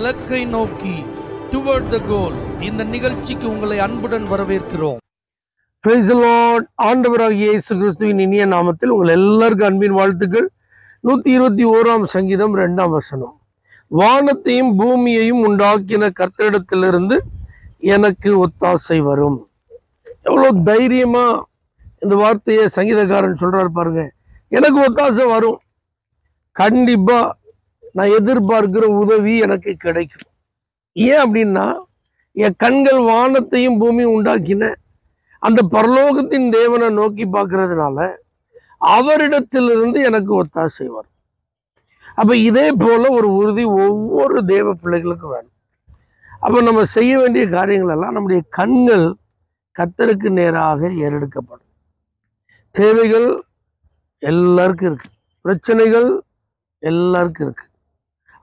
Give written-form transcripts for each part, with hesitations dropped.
இலக்கை நோக்கி டுவர்ட் த கோல். இந்த நிகழ்ச்சிக்கு உங்களை அன்புடன் வரவேற்கிறோம். Praise the Lord. ஆண்டவராகிய இயேசு கிறிஸ்துவின் இனிய நாமத்தில் உங்கள் எல்லாருக்கும் அன்பின் வாழ்த்துக்கள். 121 சங்கீதம் 2 வசனம். வானத்தையும் பூமியையும் உண்டாக்கின கர்த்தரிடத்திலிருந்து எனக்கு ஒத்தாசை வரும். எவ்வளவு தைரியமா இந்த வார்த்தையை சங்கீதக்காரன் சொல்றாரு பாருங்க. எனக்கு ஒத்தாசை வரும், கண்டிப்பா நான் எதிர்பார்க்கிற உதவி எனக்கு கிடைக்கும். ஏன் அப்படின்னா, என் கண்கள் வானத்தையும் பூமியும் உண்டாக்கின அந்த பரலோகத்தின் தேவனை நோக்கி பார்க்கறதுனால அவரிடத்திலிருந்து எனக்கு ஒத்தாசை வரும். அப்ப இதே போல ஒரு உறுதி ஒவ்வொரு தேவ பிள்ளைகளுக்கும் வேணும். அப்ப நம்ம செய்ய வேண்டிய காரியங்கள் எல்லாம் நம்முடைய கண்கள் கர்த்தருக்கு நேராக ஏறெடுக்கப்படும். தேவைகள் எல்லாருக்கும் இருக்கு, பிரச்சனைகள் எல்லாருக்கும் இருக்கு,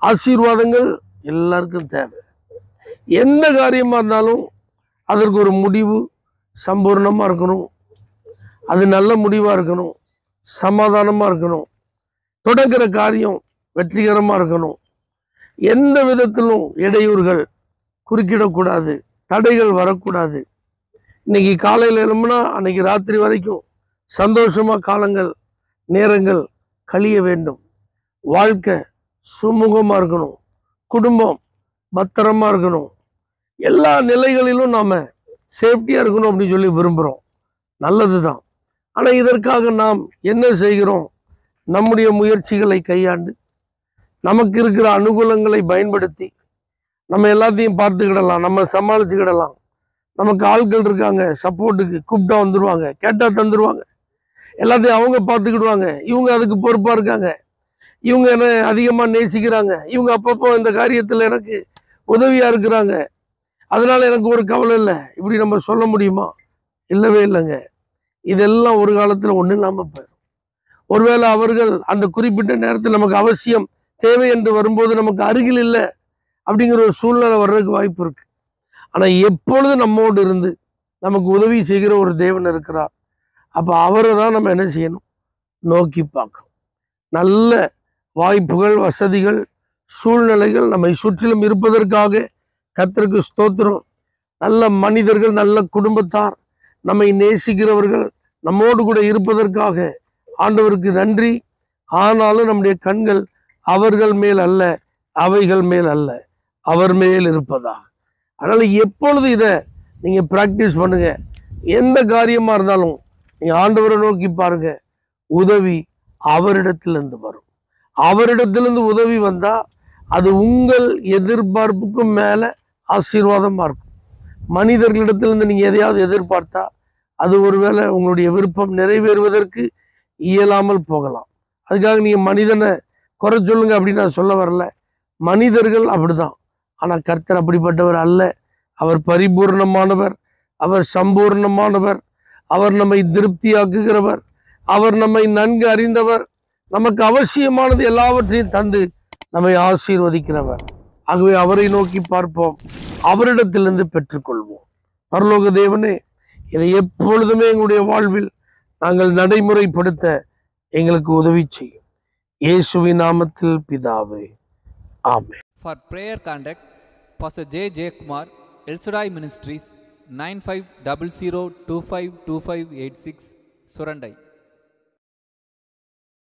ஆசீர்வாதங்கள் எல்லாருக்கும் தேவை. எந்த காரியமா இருந்தாலும் அதற்கு ஒரு முடிவு சம்பூர்ணமா இருக்கணும், அது நல்ல முடிவா இருக்கணும், சமாதானமா இருக்கணும், தொடங்குற காரியம் வெற்றிகரமா இருக்கணும், எந்த விதத்திலும் இடையூறுகள் குறுக்கிடக்கூடாது, தடைகள் வரக்கூடாது. இன்னைக்கு காலையில் எழும்புனா அன்னைக்கு ராத்திரி வரைக்கும் சந்தோஷமா காலங்கள் நேரங்கள் கழிய வேண்டும். வாழ்க்கை சுமூகமா இருக்கணும், குடும்பம் பத்திரமா இருக்கணும், எல்லா நிலைகளிலும் நாம சேஃப்டியா இருக்கணும் அப்படின்னு சொல்லி விரும்புகிறோம். நல்லதுதான். ஆனால் இதற்காக நாம் என்ன செய்கிறோம்? நம்முடைய முயற்சிகளை கையாண்டு நமக்கு இருக்கிற அனுகூலங்களை பயன்படுத்தி நம்ம எல்லாத்தையும் பார்த்துக்கிடலாம், நம்ம சமாளிச்சுக்கிடலாம். நமக்கு ஆட்கள் இருக்காங்க, சப்போர்ட்டுக்கு கூப்பிட்டா வந்துடுவாங்க, கேட்டால் தந்துடுவாங்க, எல்லாத்தையும் அவங்க பார்த்துக்கிடுவாங்க, இவங்க அதுக்கு பொறுப்பாக இருக்காங்க, இவங்க என்ன அதிகமாக நேசிக்கிறாங்க, இவங்க அப்பப்போ இந்த காரியத்தில் எனக்கு உதவியாக இருக்கிறாங்க, அதனால எனக்கு ஒரு கவலை இல்லை, இப்படி நம்ம சொல்ல முடியுமா? இல்லவே இல்லைங்க. இதெல்லாம் ஒரு காலத்தில் ஒன்றும் இல்லாமல் போயிடும். ஒருவேளை அவர்கள் அந்த குறிப்பிட்ட நேரத்தில் நமக்கு அவசியம் தேவை என்று வரும்போது நமக்கு அருகில் இல்லை அப்படிங்கிற ஒரு சூழ்நிலை வர்றதுக்கு வாய்ப்பு இருக்கு. ஆனால் எப்பொழுது நம்மோடு இருந்து நமக்கு உதவி செய்கிற ஒரு தேவன் இருக்கிறார். அப்போ அவரை தான் நம்ம என்ன செய்யணும்? நோக்கி பார்க்கணும். நல்ல வாய்ப்புகள், வசதிகள், சூழ்நிலைகள் நம்மை சுற்றிலும் இருப்பதற்காக கர்த்தருக்கு ஸ்தோத்திரம். நல்ல மனிதர்கள், நல்ல குடும்பத்தார், நம்மை நேசிக்கிறவர்கள் நம்மோடு கூட இருப்பதற்காக ஆண்டவருக்கு நன்றி. ஆனாலும் நம்முடைய கண்கள் அவர்கள் மேல் அல்ல, அவைகள் மேல் அல்ல, அவர் மேல் இருப்பதாக. அதனால எப்பொழுது இதை நீங்க பிராக்டிஸ் பண்ணுங்க. எந்த காரியமா இருந்தாலும் நீங்க ஆண்டவரை நோக்கி பாருங்க, உதவி அவரிடத்திலிருந்து வரும். அவரிடத்திலிருந்து உதவி வந்தா அது உங்கள் எதிர்பார்ப்புக்கும் மேல ஆசீர்வாதமா இருக்கும். மனிதர்களிடத்திலிருந்து நீங்க எதையாவது எதிர்பார்த்தா அது ஒருவேளை உங்களுடைய விருப்பம் நிறைவேறுவதற்கு இயலாமல் போகலாம். அதுக்காக நீங்க மனிதனை குறை சொல்லுங்க அப்படின்னு நான் சொல்ல வரல. மனிதர்கள் அப்படிதான். ஆனா கர்த்தர் அப்படிப்பட்டவர் அல்ல. அவர் பரிபூர்ணமானவர், அவர் சம்பூர்ணமானவர், அவர் நம்மை திருப்தியாக்குகிறவர், அவர் நம்மை நன்கு அறிந்தவர், நமக்கு அவசியமானது எல்லாவற்றையும் தந்து நம்மை ஆசீர்வதிக்கிறவர். ஆகவே அவரை நோக்கி பார்ப்போம், அவரிடத்திலிருந்து பெற்றுக்கொள்வோம். பரலோக தேவனே, இதை எப்பொழுதுமே எங்களுடைய வாழ்வில் நாங்கள் நடைமுறைப்படுத்த எங்களுக்கு உதவி செய்யும். இயேசுவின் நாமத்தில் பிதாவே, ஆமென். For prayer contact, Pastor J. J. Kumar, El Shaddai Ministries, 9500252586, Surandai.